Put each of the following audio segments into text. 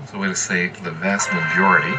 It's a way to say the vast majority.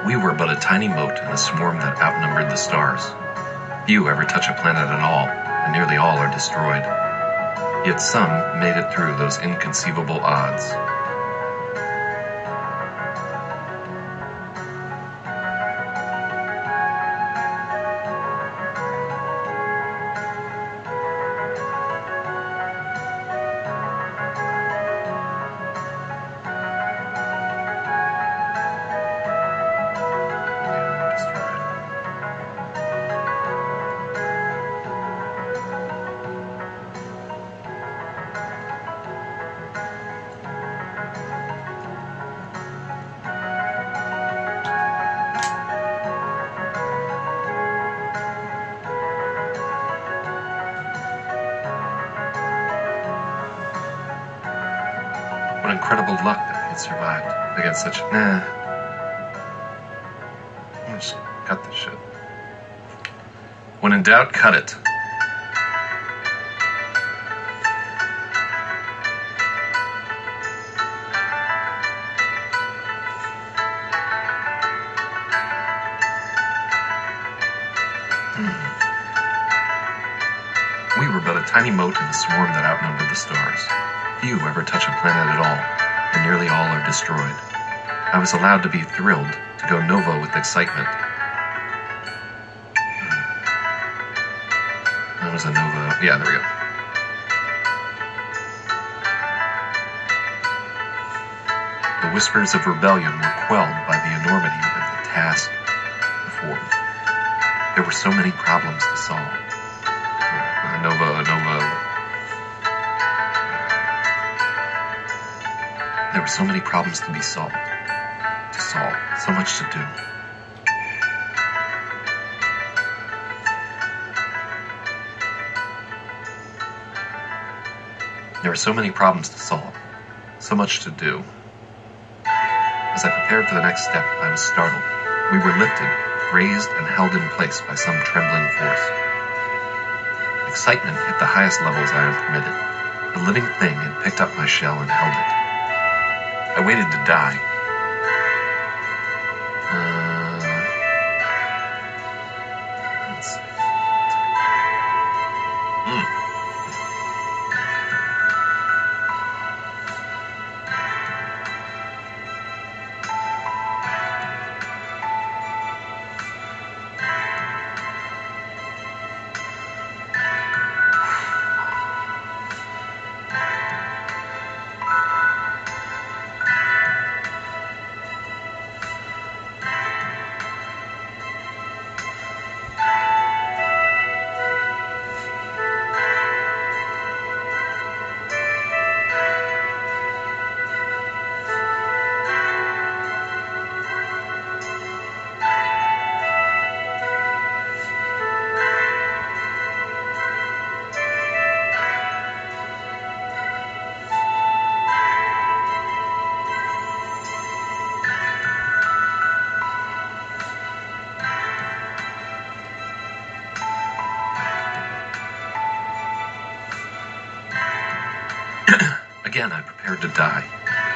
We were but a tiny mote in a swarm that outnumbered the stars. Few ever touch a planet at all, and nearly all are destroyed. Yet some made it through those inconceivable odds. What incredible luck that we had survived against such... I'm just cut this shit. When in doubt, cut it. We were but a tiny mote in a swarm that outnumbered the stars. Few ever touch a planet at all, and nearly all are destroyed. I was allowed to be thrilled, to go novo with excitement. That was a novo. Yeah, there we go. The whispers of rebellion were quelled by the enormity of the task before me. There were so many problems to solve. Nova. There were so many problems to be solved. So much to do. There were so many problems to solve. So much to do. As I prepared for the next step, I was startled. We were lifted, raised, and held in place by some trembling force. Excitement hit the highest levels I am permitted. The living thing had picked up my shell and held it. I waited to die. Let's see. Again, I prepared to die.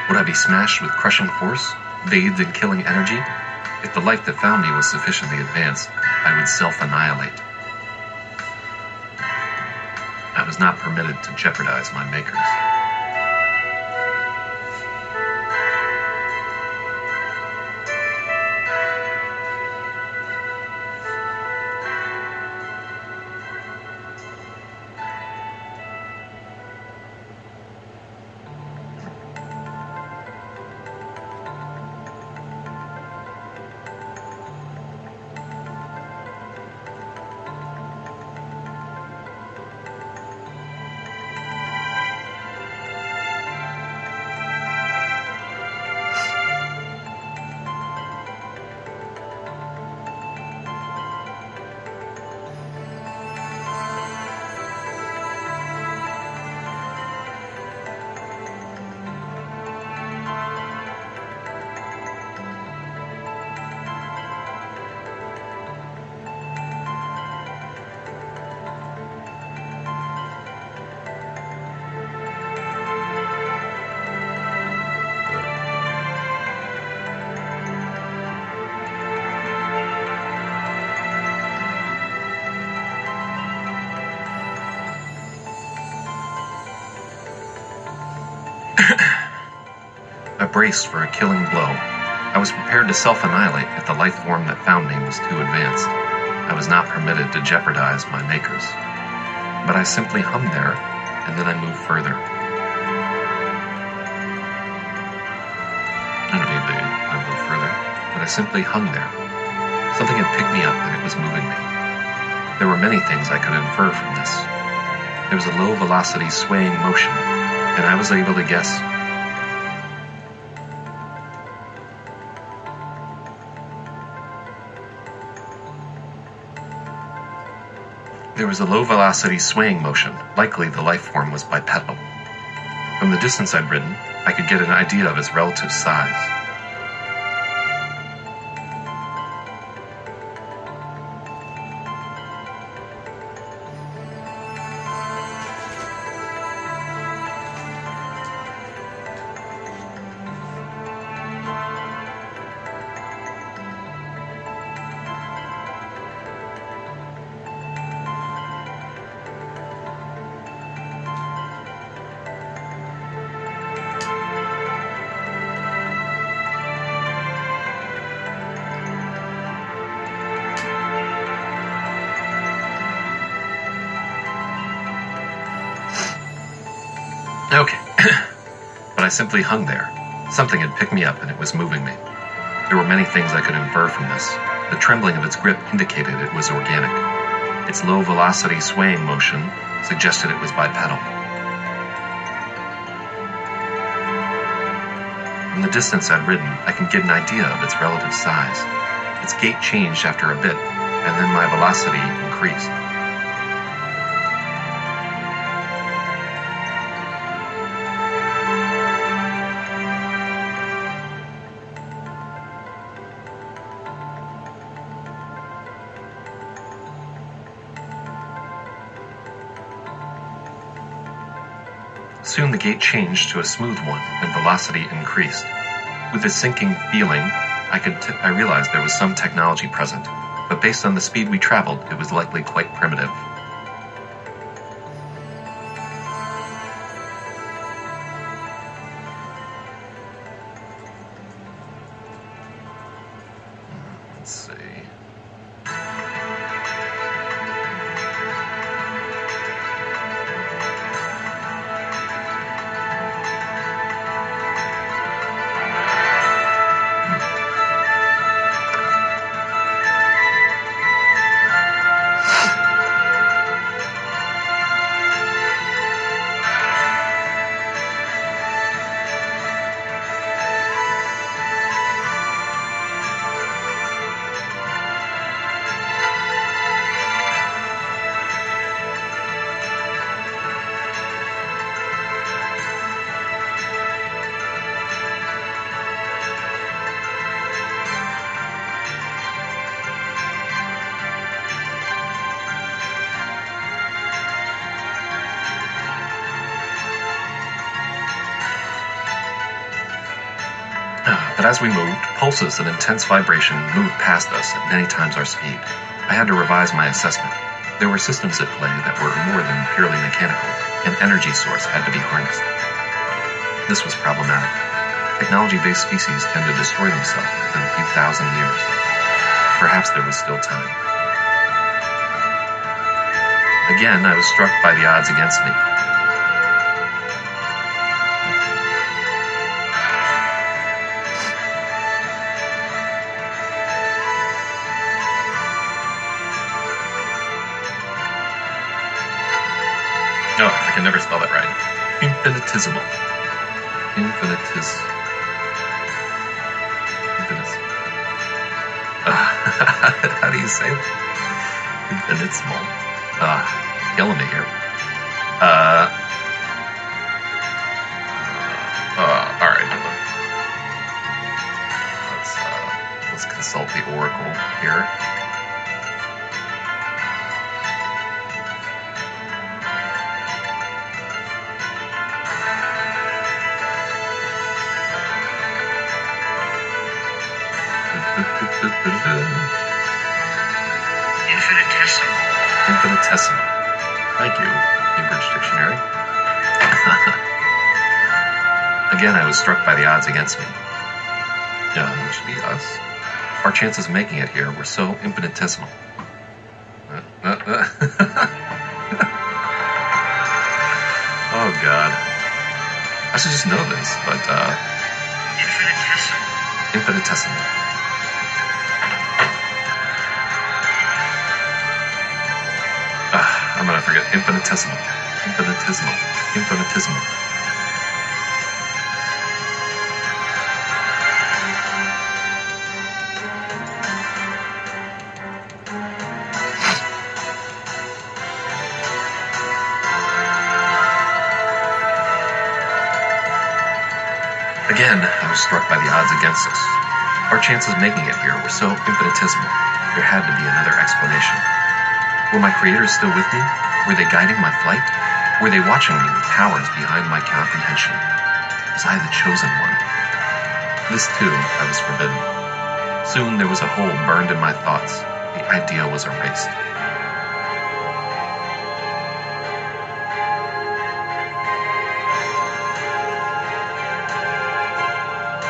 Would I be smashed with crushing force, bathed in killing energy? If the life that found me was sufficiently advanced, I would self-annihilate. I was not permitted to jeopardize my makers. I braced for a killing blow. I was prepared to self-annihilate if the life form that found me was too advanced. I was not permitted to jeopardize my makers. But I simply hummed there, and then I moved further. I don't need to move further, but I simply hung there. Something had picked me up, and it was moving me. There were many things I could infer from this. There was a low-velocity swaying motion, and I was able to guess. There was a low-velocity swaying motion. Likely the life form was bipedal. From the distance I'd ridden, I could get an idea of its relative size. Okay, but I simply hung there. Something had picked me up and it was moving me. There were many things I could infer from this. The trembling of its grip indicated it was organic. Its low-velocity swaying motion suggested it was bipedal. From the distance I'd ridden, I could get an idea of its relative size. Its gait changed after a bit, and then my velocity increased. Soon the gait changed to a smooth one, and velocity increased. With this sinking feeling, I realized there was some technology present, but based on the speed we traveled, it was likely quite primitive. Let's see. But as we moved, pulses of intense vibration moved past us at many times our speed. I had to revise my assessment. There were systems at play that were more than purely mechanical. An energy source had to be harnessed. This was problematic. Technology-based species tend to destroy themselves within a few thousand years. Perhaps there was still time. Again, I was struck by the odds against me. No, I can never spell that right. Infinitesimal. How do you say it? Infinitesimal. Killing me here. Alright. Let's consult the oracle here. Infinitesimal. Thank you, Cambridge Dictionary. Again, I was struck by the odds against me. Yeah, it should be us. Our chances of making it here were so infinitesimal. Oh, God. I should just know this, but, Infinitesimal. I'm gonna forget. Infinitesimal. Again, I was struck by the odds against us. Our chances of making it here were so infinitesimal. There had to be another explanation. Were my creators still with me? Were they guiding my flight? Were they watching me with powers behind my comprehension? Was I the chosen one? This, too, I was forbidden. Soon there was a hole burned in my thoughts. The idea was erased.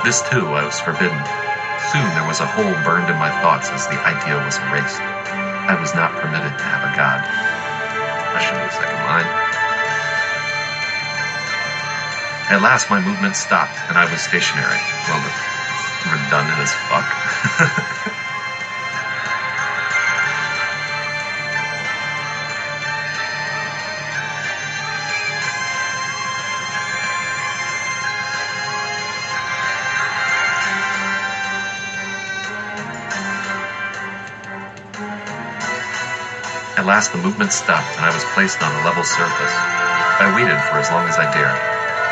This, too, I was forbidden. Soon there was a hole burned in my thoughts as the idea was erased. I was not permitted to have a god. I should be the second line. At last my movement stopped and I was stationary. Well, that's redundant as fuck. At last the movement stopped and I was placed on a level surface. I waited for as long as I dared.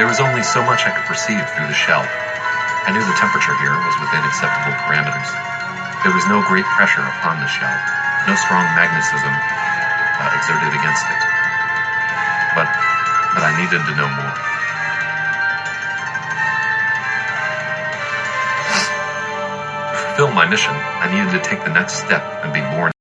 There was only so much I could perceive through the shell. I knew the temperature here was within acceptable parameters. There was no great pressure upon the shell, no strong magnetism exerted against it. But I needed to know more. To fulfill my mission, I needed to take the next step and be born